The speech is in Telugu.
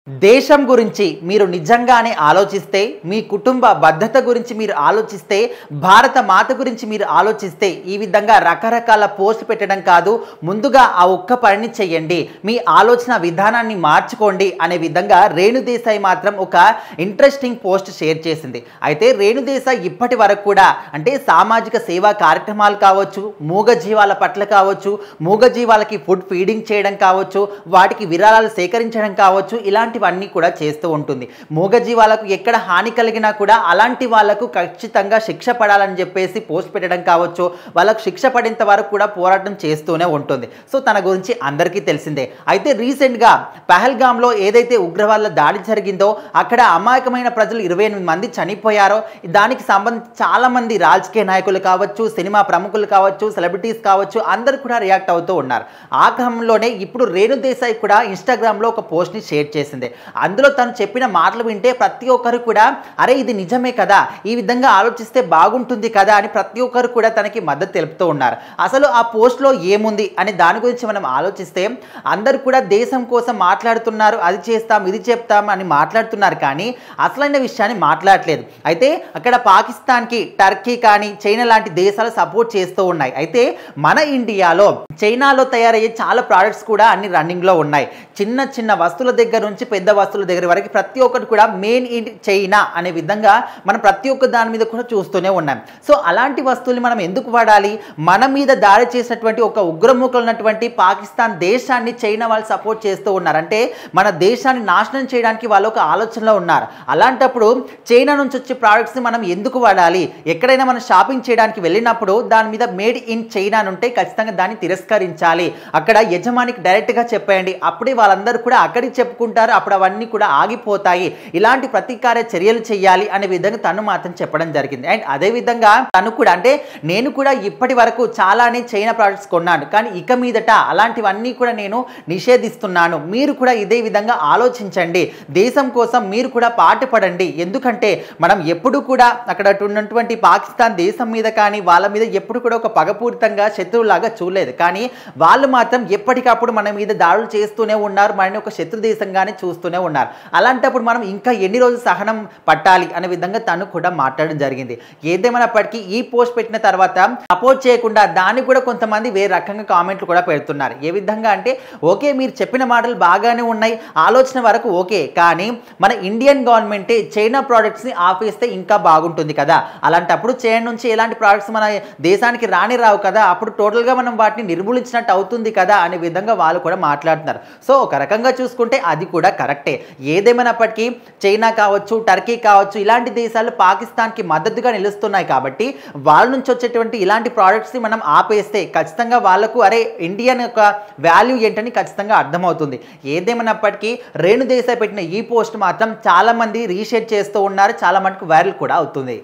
దేశం గురించి మీరు నిజంగానే ఆలోచిస్తే, మీ కుటుంబ భద్రత గురించి మీరు ఆలోచిస్తే, భారత మాత గురించి మీరు ఆలోచిస్తే ఈ విధంగా రకరకాల పోస్ట్ పెట్టడం కాదు, ముందుగా ఆ ఒక్క పనిని చేయండి, మీ ఆలోచన విధానాన్ని మార్చుకోండి అనే విధంగా రేణు దేశాయ్ మాత్రం ఒక ఇంట్రెస్టింగ్ పోస్ట్ షేర్ చేసింది. అయితే రేణు దేశాయ్ ఇప్పటి వరకు కూడా అంటే సామాజిక సేవా కార్యక్రమాలు కావచ్చు, మూగజీవాల పట్ల కావచ్చు, మూగజీవాలకి ఫుడ్ ఫీడింగ్ చేయడం కావచ్చు, వాటికి విరాళాలు సేకరించడం కావచ్చు, ఇలాంటివన్నీ కూడా చేస్తూ ఉంటుంది. మూగజీవాలకు ఎక్కడ హాని కలిగినా కూడా అలాంటి వాళ్ళకు ఖచ్చితంగా శిక్ష పడాలని చెప్పేసి పోస్ట్ పెట్టడం కావచ్చు, వాళ్ళకు శిక్ష పడేంత వరకు కూడా పోరాటం చేస్తూనే ఉంటుంది. సో తన గురించి అందరికీ తెలిసిందే. అయితే రీసెంట్గా పహల్గామ్లో ఏదైతే ఉగ్రవాదుల దాడి జరిగిందో అక్కడ అమాయకమైన ప్రజలు 28 మంది చనిపోయారో దానికి సంబంధించి చాలామంది రాజకీయ నాయకులు కావచ్చు, సినిమా ప్రముఖులు కావచ్చు, సెలబ్రిటీస్ కావచ్చు, అందరూ కూడా రియాక్ట్ అవుతూ ఉన్నారు. ఆ క్రమంలోనే ఇప్పుడు రేణు దేశాయ్ కూడా ఇన్స్టాగ్రామ్లో ఒక పోస్ట్ని షేర్ చేసింది. అందులో తను చెప్పిన మాటలు వింటే ప్రతి ఒక్కరు కూడా అరే ఇది నిజమే కదా, ఈ విధంగా ఆలోచిస్తే బాగుంటుంది కదా అని ప్రతి ఒక్కరు కూడా తనకి మద్దతు తెలుపుతూ ఉన్నారు. అసలు ఆ పోస్ట్లో ఏముంది అనే దాని గురించి మనం ఆలోచిస్తే అందరూ కూడా దేశం కోసం మాట్లాడుతున్నారు, అది చేస్తాం ఇది చెప్తాం అని మాట్లాడుతున్నారు, కానీ అసలైన విషయాన్ని మాట్లాడలేదు. అయితే అక్కడ పాకిస్తాన్కి, టర్కీ కానీ చైనా లాంటి దేశాలు సపోర్ట్ చేస్తూ ఉన్నాయి. అయితే మన ఇండియాలో చైనాలో తయారయ్యే చాలా ప్రోడక్ట్స్ కూడా అన్ని రన్నింగ్లో ఉన్నాయి. చిన్న చిన్న వస్తువుల దగ్గర నుంచి పెద్ద వస్తువుల దగ్గర వరకు ప్రతి ఒక్కటి కూడా మెయిన్ ఇన్ చైనా అనే విధంగా మనం ప్రతి ఒక్క దాని మీద కూడా చూస్తూనే ఉన్నాం. సో అలాంటి వస్తువుల్ని మనం ఎందుకు వాడాలి? మన మీద దాడి చేసినటువంటి ఒక ఉగ్రముఖులు ఉన్నటువంటి పాకిస్తాన్ దేశాన్ని చైనా వాళ్ళు సపోర్ట్ చేస్తూ ఉన్నారు. అంటే మన దేశాన్ని నాశనం చేయడానికి వాళ్ళు ఒక ఆలోచనలో ఉన్నారు. అలాంటప్పుడు చైనా నుంచి వచ్చే ప్రోడక్ట్స్ని మనం ఎందుకు వాడాలి? ఎక్కడైనా మనం షాపింగ్ చేయడానికి వెళ్ళినప్పుడు దాని మీద మేడ్ ఇన్ చైనా అని ఉంటే ఖచ్చితంగా దాన్ని తిరస్కరించాలి. అక్కడ యజమానికి డైరెక్ట్గా చెప్పేయండి, అప్పుడే వాళ్ళందరూ కూడా అక్కడికి చెప్పుకుంటారు, అప్పుడు అవన్నీ కూడా ఆగిపోతాయి. ఇలాంటి ప్రతీకార చర్యలు చేయాలి అనే విధంగా తను మాత్రం చెప్పడం జరిగింది. అండ్ అదేవిధంగా తను కూడా అంటే నేను కూడా ఇప్పటి వరకు చాలానే చైనా ప్రోడక్ట్స్ కొన్నాను, కానీ ఇక మీదట అలాంటివన్నీ కూడా నేను నిషేధిస్తున్నాను. మీరు కూడా ఇదే విధంగా ఆలోచించండి, దేశం కోసం మీరు కూడా పాటుపడండి. ఎందుకంటే మనం ఎప్పుడు కూడా అక్కడ ఉన్నటువంటి పాకిస్తాన్ దేశం మీద కానీ వాళ్ళ మీద ఎప్పుడు కూడా ఒక పగపూరితంగా శత్రువులాగా చూడలేదు, కానీ వాళ్ళు మాత్రం ఎప్పటికప్పుడు మన మీద దాడులు చేస్తూనే ఉన్నారు, మనని ఒక శత్రు దేశంగానే చూస్తూనే ఉన్నారు. అలాంటప్పుడు మనం ఇంకా ఎన్ని రోజులు సహనం పట్టాలి అనే విధంగా తను కూడా మాట్లాడడం జరిగింది. ఏదేమైనప్పటికీ ఈ పోస్ట్ పెట్టిన తర్వాత సపోర్ట్ చేయకుండా దాన్ని కూడా కొంతమంది వేరే రకంగా కామెంట్లు కూడా పెడుతున్నారు. ఏ విధంగా అంటే ఓకే మీరు చెప్పిన మాటలు బాగానే ఉన్నాయి, ఆలోచన వరకు ఓకే, కానీ మన ఇండియన్ గవర్నమెంటే చైనా ప్రోడక్ట్స్ని ఆపేస్తే ఇంకా బాగుంటుంది కదా, అలాంటప్పుడు చైనా నుంచి ఎలాంటి ప్రోడక్ట్స్ మన దేశానికి రావు కదా, అప్పుడు టోటల్గా మనం వాటిని నిర్మూలించినట్టు అవుతుంది కదా అనే విధంగా వాళ్ళు కూడా మాట్లాడుతున్నారు. సో ఒక రకంగా చూసుకుంటే అది కూడా కరెక్టే. ఏదేమైనప్పటికీ చైనా కావచ్చు, టర్కీ కావచ్చు, ఇలాంటి దేశాలు పాకిస్తాన్కి మద్దతుగా నిలుస్తున్నాయి కాబట్టి వాళ్ళ నుంచి వచ్చేటువంటి ఇలాంటి ప్రోడక్ట్స్ని మనం ఆపేస్తే ఖచ్చితంగా వాళ్ళకు అరే ఇండియన్ యొక్క వాల్యూ ఏంటని ఖచ్చితంగా అర్థమవుతుంది. ఏదేమైనప్పటికీ రేణు దేశాయ్ పెట్టిన ఈ పోస్ట్ మాత్రం చాలామంది రీషేర్ చేస్తూ ఉన్నారు, చాలా మటుకు వైరల్ కూడా అవుతుంది.